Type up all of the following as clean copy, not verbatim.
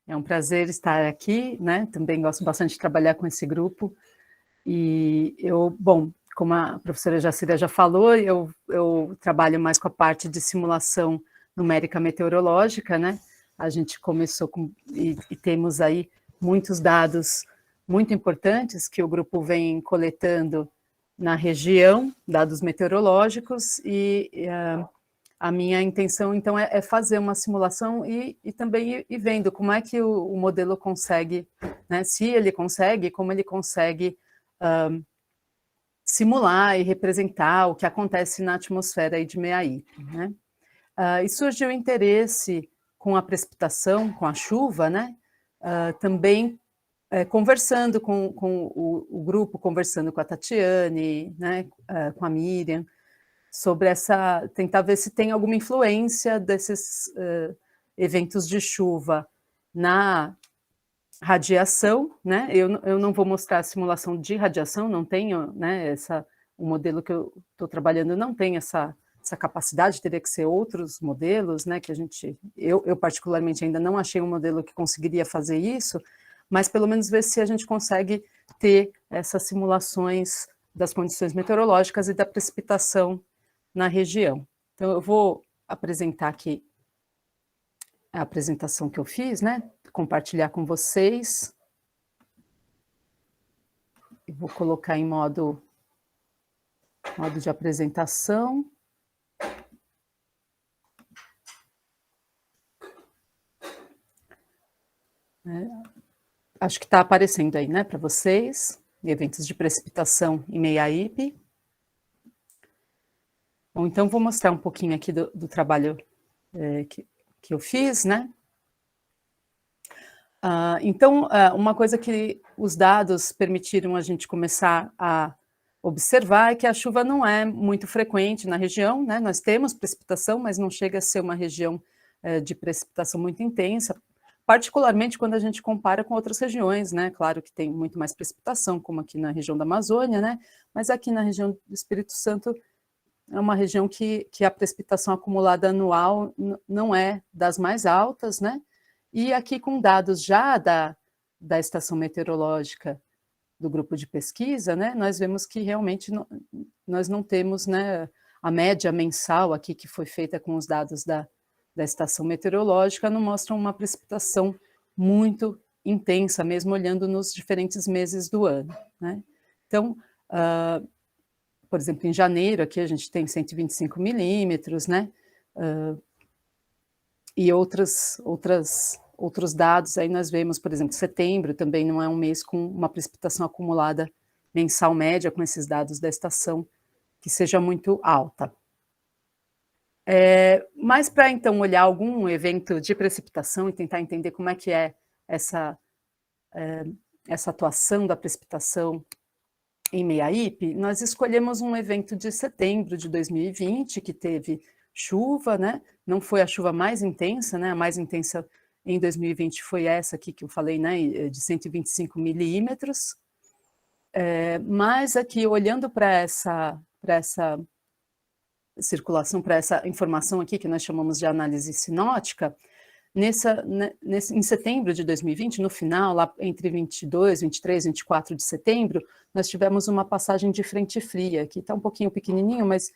É um prazer estar aqui, né? Também gosto bastante de trabalhar com esse grupo. E bom, como a professora Jacira já falou, eu trabalho mais com a parte de simulação numérica meteorológica, né? A gente começou e temos aí muitos dados muito importantes que o grupo vem coletando na região, dados meteorológicos, a minha intenção, então, é fazer uma simulação e também ir vendo como é que o modelo consegue, né, se ele consegue, como ele consegue simular e representar o que acontece na atmosfera aí de Meaípe, né? E surgiu interesse com a precipitação, com a chuva, né? Também conversando com o grupo, conversando com a Tatiane, né, com a Miriam, sobre tentar ver se tem alguma influência desses eventos de chuva na radiação, né? Eu não vou mostrar a simulação de radiação, não tenho, né, o modelo que eu estou trabalhando não tem essa capacidade, teria que ser outros modelos, né, que eu particularmente ainda não achei um modelo que conseguiria fazer isso, mas pelo menos ver se a gente consegue ter essas simulações das condições meteorológicas e da precipitação na região. Então, eu vou apresentar aqui a apresentação que eu fiz, né? Compartilhar com vocês. Eu vou colocar em modo de apresentação. Acho que está aparecendo aí, né, para vocês, eventos de precipitação em Meaípe. Bom, então vou mostrar um pouquinho aqui do trabalho que eu fiz, né? Então, uma coisa que os dados permitiram a gente começar a observar é que a chuva não é muito frequente na região, né? Nós temos precipitação, mas não chega a ser uma região de precipitação muito intensa, particularmente quando a gente compara com outras regiões, né? Claro que tem muito mais precipitação, como aqui na região da Amazônia, né? Mas aqui na região do Espírito Santo é uma região que a precipitação acumulada anual não é das mais altas, né? E aqui com dados já da estação meteorológica do grupo de pesquisa, né, nós vemos que realmente nós não temos, né, a média mensal aqui que foi feita com os dados da estação meteorológica não mostram uma precipitação muito intensa, mesmo olhando nos diferentes meses do ano, né? Então, por exemplo, em janeiro aqui a gente tem 125 milímetros, né? E outros dados, aí nós vemos, por exemplo, setembro também não é um mês com uma precipitação acumulada mensal média, com esses dados da estação, que seja muito alta. Mas para, então, olhar algum evento de precipitação e tentar entender como é que é essa atuação da precipitação em Meaípe, nós escolhemos um evento de setembro de 2020, que teve chuva, né? Não foi a chuva mais intensa, né? A mais intensa em 2020 foi essa aqui que eu falei, né? De 125 milímetros. Mas aqui, olhando para essa circulação, para essa informação aqui que nós chamamos de análise sinótica, em setembro de 2020, no final, lá entre 22, 23, 24 de setembro, nós tivemos uma passagem de frente fria, que está um pouquinho pequenininho, mas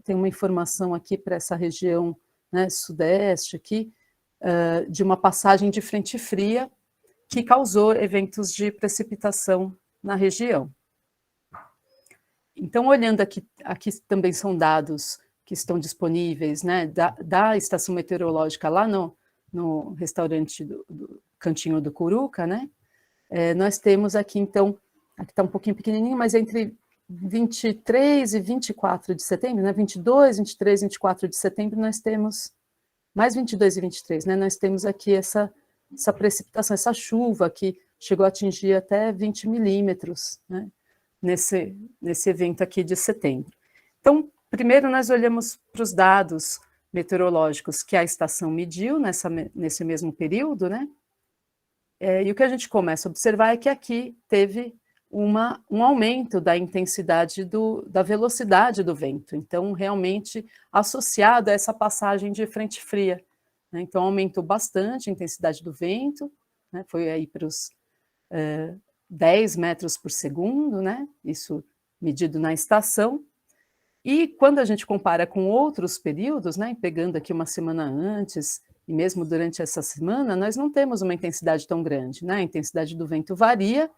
tem uma informação aqui para essa região, né, sudeste aqui, de uma passagem de frente fria que causou eventos de precipitação na região. Então, olhando aqui também são dados que estão disponíveis, né, da estação meteorológica lá no restaurante do Cantinho do Curuca, né, nós temos aqui, então, aqui está um pouquinho pequenininho, mas entre 23 e 24 de setembro, né, 22, 23, 24 de setembro, nós temos, mais 22 e 23, né, nós temos aqui essa precipitação, essa chuva que chegou a atingir até 20 milímetros, né, nesse evento aqui de setembro. Então, primeiro nós olhamos para os dados meteorológicos que a estação mediu nesse mesmo período, né? E o que a gente começa a observar é que aqui teve um aumento da intensidade da velocidade do vento. Então, realmente associado a essa passagem de frente fria né? Então aumentou bastante a intensidade do vento, né? Foi aí para os 10 metros por segundo, né? Isso medido na estação. E quando a gente compara com outros períodos, né, pegando aqui uma semana antes, e mesmo durante essa semana, nós não temos uma intensidade tão grande, né? A intensidade do vento varia,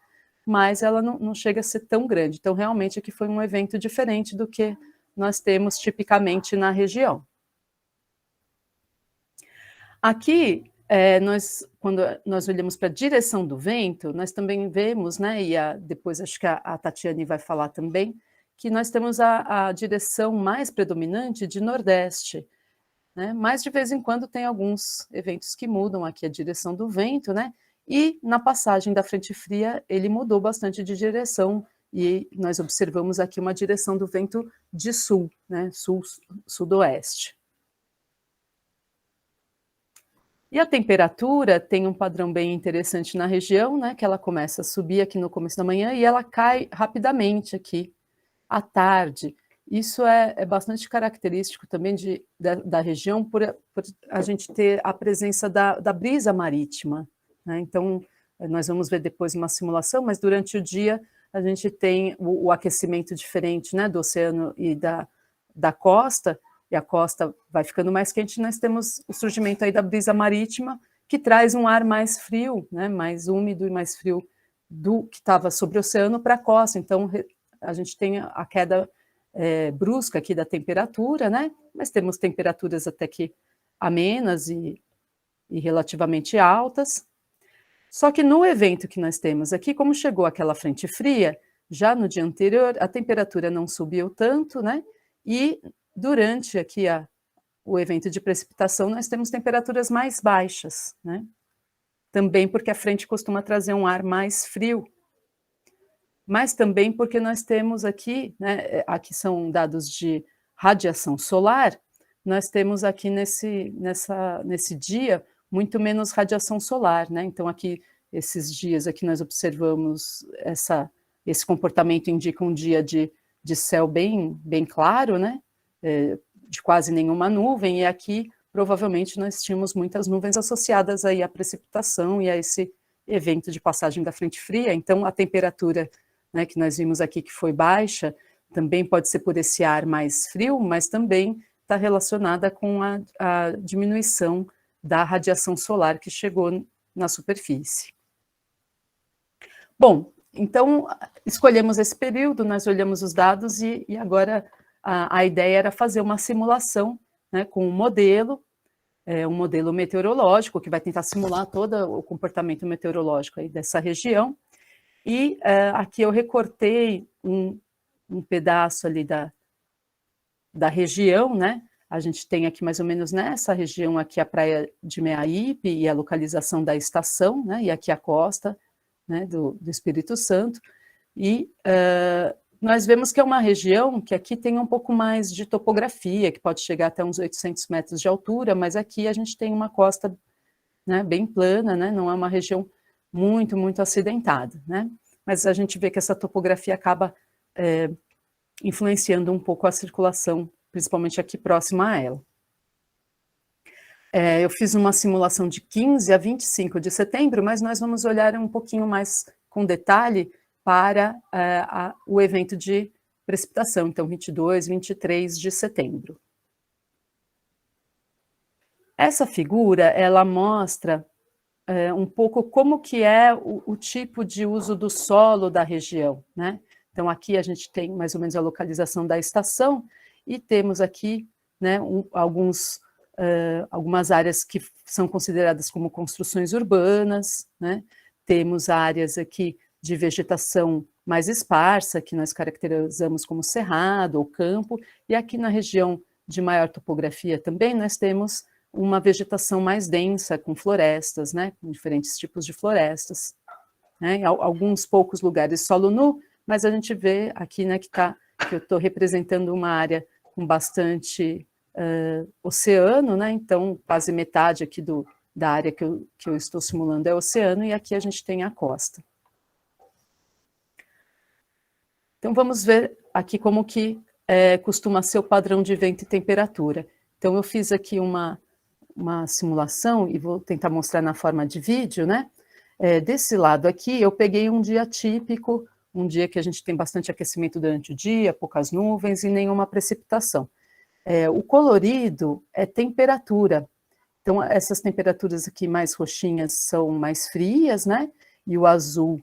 mas ela não chega a ser tão grande. Então, realmente, aqui foi um evento diferente do que nós temos tipicamente na região. Aqui, quando nós olhamos para a direção do vento, nós também vemos, né, e depois acho que a Tatiane vai falar também, que nós temos a direção mais predominante de nordeste, né, mas de vez em quando tem alguns eventos que mudam aqui a direção do vento, né, e na passagem da frente fria ele mudou bastante de direção, e nós observamos aqui uma direção do vento de sul, né, sul-sudoeste. E a temperatura tem um padrão bem interessante na região, né, que ela começa a subir aqui no começo da manhã e ela cai rapidamente aqui à tarde. Isso é bastante característico também da região por a gente ter a presença da brisa marítima, né? Então, nós vamos ver depois uma simulação, mas durante o dia a gente tem o aquecimento diferente, né, do oceano e da costa, e a costa vai ficando mais quente, nós temos o surgimento aí da brisa marítima, que traz um ar mais frio, né, mais úmido e mais frio do que estava sobre o oceano para a costa. Então, a gente tem a queda brusca aqui da temperatura, né, mas temos temperaturas até que amenas e relativamente altas. Só que no evento que nós temos aqui, como chegou aquela frente fria, já no dia anterior, a temperatura não subiu tanto, né, e durante aqui o evento de precipitação, nós temos temperaturas mais baixas, né? Também porque a frente costuma trazer um ar mais frio, mas também porque nós temos aqui, né, aqui são dados de radiação solar, nós temos aqui nesse dia muito menos radiação solar, né? Então aqui, esses dias aqui nós observamos esse comportamento indica um dia de céu bem claro, né? De quase nenhuma nuvem, e aqui provavelmente nós tínhamos muitas nuvens associadas aí à precipitação e a esse evento de passagem da frente fria. Então a temperatura, né, que nós vimos aqui que foi baixa, também pode ser por esse ar mais frio, mas também está relacionada com a diminuição da radiação solar que chegou na superfície. Bom, então escolhemos esse período, nós olhamos os dados e agora a ideia era fazer uma simulação, né, com um modelo meteorológico, que vai tentar simular todo o comportamento meteorológico aí dessa região. E aqui eu recortei um pedaço ali da região, né? A gente tem aqui mais ou menos nessa região aqui a praia de Meaípe e a localização da estação, né? E aqui a costa, né, do Espírito Santo. E nós vemos que é uma região que aqui tem um pouco mais de topografia, que pode chegar até uns 800 metros de altura, mas aqui a gente tem uma costa, né, bem plana, né, não é uma região muito acidentada, né, mas a gente vê que essa topografia acaba influenciando um pouco a circulação, principalmente aqui próxima a ela. Eu fiz uma simulação de 15 a 25 de setembro, mas nós vamos olhar um pouquinho mais com detalhe para o evento de precipitação, então 22, 23 de setembro. Essa figura, ela mostra um pouco como que é o tipo de uso do solo da região, né? Então aqui a gente tem mais ou menos a localização da estação e temos aqui, né, algumas áreas que são consideradas como construções urbanas, né? Temos áreas aqui de vegetação mais esparsa, que nós caracterizamos como cerrado ou campo, e aqui na região de maior topografia também nós temos uma vegetação mais densa, com florestas, né, com diferentes tipos de florestas, né, em alguns poucos lugares solo nu, mas a gente vê aqui, né, que eu estou representando uma área com bastante oceano, né, então quase metade aqui da área que eu estou simulando é oceano, e aqui a gente tem a costa. Então, vamos ver aqui como que costuma ser o padrão de vento e temperatura. Então, eu fiz aqui uma simulação, e vou tentar mostrar na forma de vídeo, né? Desse lado aqui, eu peguei um dia típico, um dia que a gente tem bastante aquecimento durante o dia, poucas nuvens e nenhuma precipitação. O colorido é temperatura. Então, essas temperaturas aqui mais roxinhas são mais frias, né? E o azul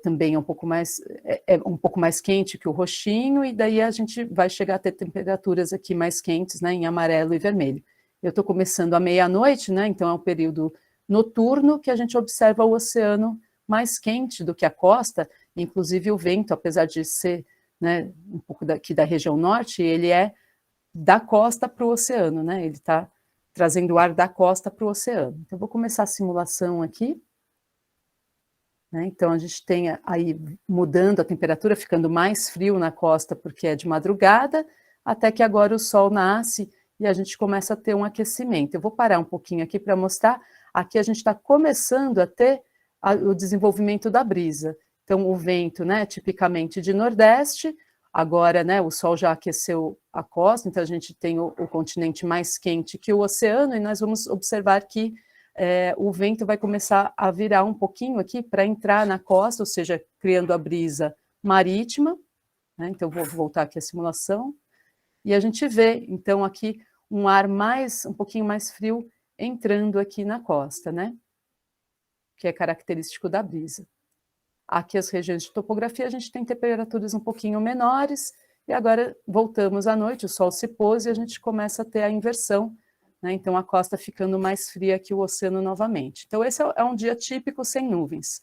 também é um pouco mais quente que o roxinho, e daí a gente vai chegar a ter temperaturas aqui mais quentes, né? Em amarelo e vermelho. Eu estou começando à meia-noite, né? Então é um período noturno que a gente observa o oceano mais quente do que a costa, inclusive o vento, apesar de ser, né, um pouco daqui da região norte, ele é da costa para o oceano, né? Ele está trazendo o ar da costa para o oceano. Então, eu vou começar a simulação aqui. Né? Então, a gente tem aí mudando a temperatura, ficando mais frio na costa, porque é de madrugada, até que agora o sol nasce e a gente começa a ter um aquecimento. Eu vou parar um pouquinho aqui para mostrar. Aqui a gente está começando a ter o desenvolvimento da brisa. Então, o vento, né, tipicamente de nordeste. Agora, né, o sol já aqueceu a costa, então a gente tem o continente mais quente que o oceano, e nós vamos observar que o vento vai começar a virar um pouquinho aqui para entrar na costa, ou seja, criando a brisa marítima, né? Então, vou voltar aqui a simulação, e a gente vê, então, aqui um ar um pouquinho mais frio entrando aqui na costa, né? Que é característico da brisa. Aqui as regiões de topografia, a gente tem temperaturas um pouquinho menores, e agora voltamos à noite, o sol se pôs e a gente começa a ter a inversão, né? Então a costa ficando mais fria que o oceano novamente. Então esse é um dia típico sem nuvens.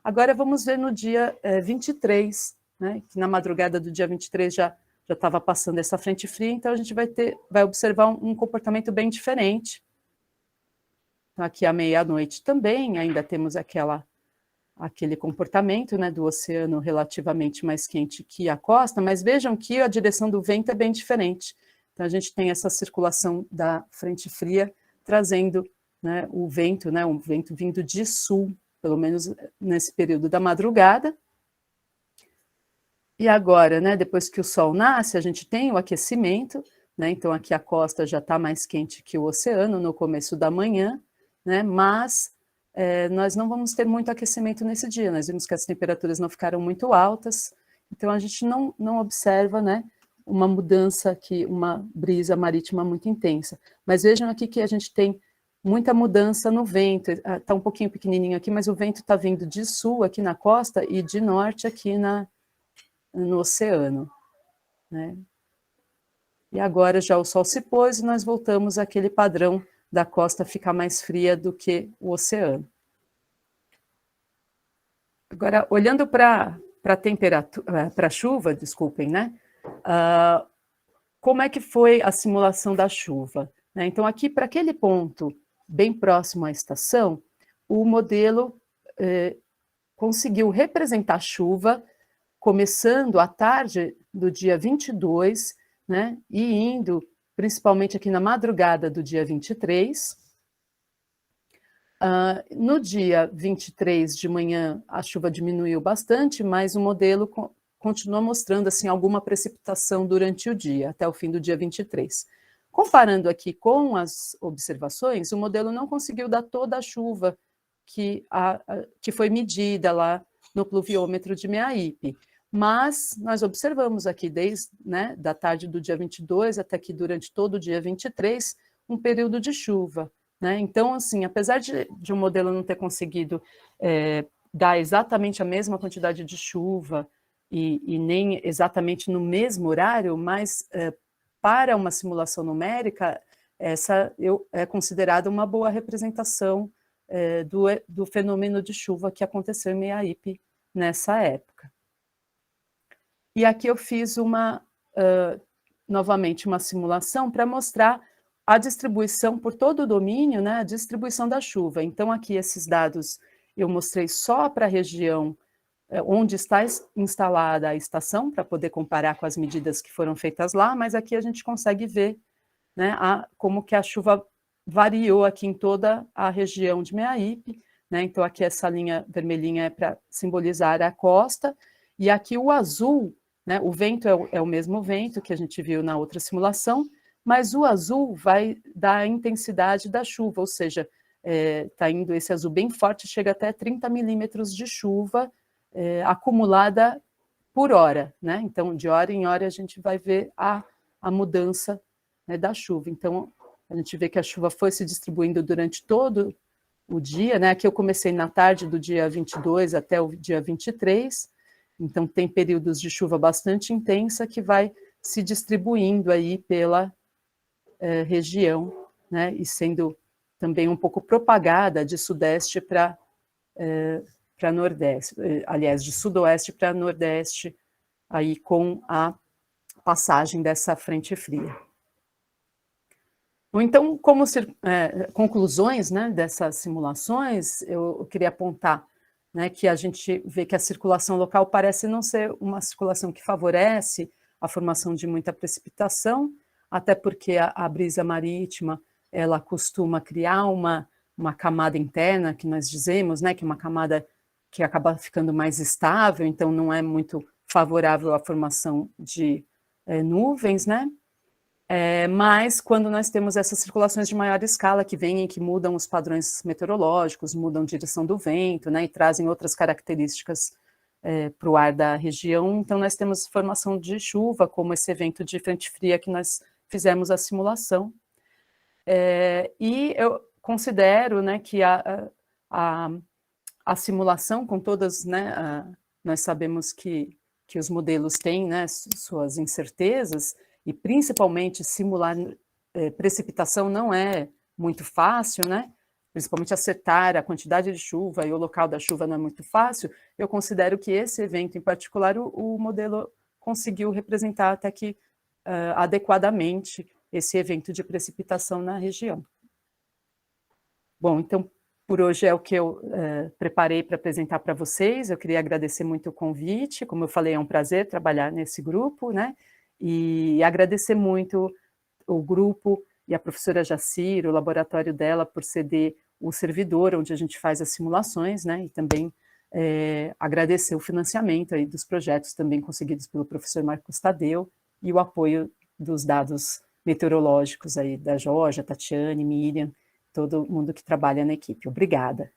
Agora vamos ver no dia 23, né? Que na madrugada do dia 23 já estava passando essa frente fria, então a gente vai observar um comportamento bem diferente. Então aqui à meia-noite também, ainda temos aquele comportamento, né, do oceano relativamente mais quente que a costa, mas vejam que a direção do vento é bem diferente. Então a gente tem essa circulação da frente fria trazendo, né, o vento vindo de sul, pelo menos nesse período da madrugada. E agora, né, depois que o sol nasce, a gente tem o aquecimento, né, então aqui a costa já está mais quente que o oceano no começo da manhã, né, mas nós não vamos ter muito aquecimento nesse dia, nós vimos que as temperaturas não ficaram muito altas, então a gente não observa, né, uma mudança aqui, uma brisa marítima muito intensa. Mas vejam aqui que a gente tem muita mudança no vento, está um pouquinho pequenininho aqui, mas o vento está vindo de sul aqui na costa e de norte aqui no oceano. Né? E agora já o sol se pôs e nós voltamos àquele padrão da costa ficar mais fria do que o oceano. Agora, olhando para a temperatura, para a chuva, desculpem, né? Como é que foi a simulação da chuva? Né? Então, aqui para aquele ponto bem próximo à estação, o modelo conseguiu representar a chuva começando à tarde do dia 22, né? E indo principalmente aqui na madrugada do dia 23. No dia 23 de manhã, a chuva diminuiu bastante, mas o modelo continua mostrando assim, alguma precipitação durante o dia, até o fim do dia 23. Comparando aqui com as observações, o modelo não conseguiu dar toda a chuva que foi medida lá no pluviômetro de Meaípe. Mas nós observamos aqui, desde, né, da tarde do dia 22 até que durante todo o dia 23, um período de chuva. Né? Então, assim, apesar de o modelo não ter conseguido dar exatamente a mesma quantidade de chuva e nem exatamente no mesmo horário, mas para uma simulação numérica, essa é considerada uma boa representação do fenômeno de chuva que aconteceu em Meaípe nessa época. E aqui eu fiz novamente uma simulação para mostrar a distribuição por todo o domínio, né, a distribuição da chuva. Então, aqui esses dados eu mostrei só para a região onde está instalada a estação, para poder comparar com as medidas que foram feitas lá, mas aqui a gente consegue ver, né, como que a chuva variou aqui em toda a região de Meaípe, né? Então, aqui essa linha vermelhinha é para simbolizar a costa, e aqui o azul, né, o vento é o mesmo vento que a gente viu na outra simulação, mas o azul vai dar a intensidade da chuva, ou seja, está indo esse azul bem forte, chega até 30 milímetros de chuva acumulada por hora, né? Então, de hora em hora, a gente vai ver a mudança, né, da chuva. Então, a gente vê que a chuva foi se distribuindo durante todo o dia, né? Aqui eu comecei na tarde do dia 22 até o dia 23, então tem períodos de chuva bastante intensa que vai se distribuindo aí pela região, né? E sendo também um pouco propagada de sudeste para nordeste, aliás, de sudoeste para nordeste, aí com a passagem dessa frente fria. Então, como conclusões, né, dessas simulações, eu queria apontar, né, que a gente vê que a circulação local parece não ser uma circulação que favorece a formação de muita precipitação, até porque a brisa marítima ela costuma criar uma camada interna, que nós dizemos, né, que é uma camada que acaba ficando mais estável, então não é muito favorável à formação de nuvens, né? Mas quando nós temos essas circulações de maior escala que vêm e que mudam os padrões meteorológicos, mudam a direção do vento, né, e trazem outras características para o ar da região, então nós temos formação de chuva, como esse evento de frente fria que nós fizemos a simulação. E eu considero, né, que a simulação, com todas, né, nós sabemos que os modelos têm, né, suas incertezas, e principalmente simular precipitação não é muito fácil, né? Principalmente acertar a quantidade de chuva e o local da chuva não é muito fácil. Eu considero que esse evento em particular, o modelo conseguiu representar até que adequadamente esse evento de precipitação na região. Bom, então, por hoje é o que eu preparei para apresentar para vocês. Eu queria agradecer muito o convite. Como eu falei, é um prazer trabalhar nesse grupo, né? E agradecer muito o grupo e a professora Jacir, o laboratório dela, por ceder o servidor onde a gente faz as simulações, né? E também agradecer o financiamento aí dos projetos também conseguidos pelo professor Marcos Tadeu e o apoio dos dados meteorológicos aí da Georgia, Tatiane, Miriam, todo mundo que trabalha na equipe. Obrigada.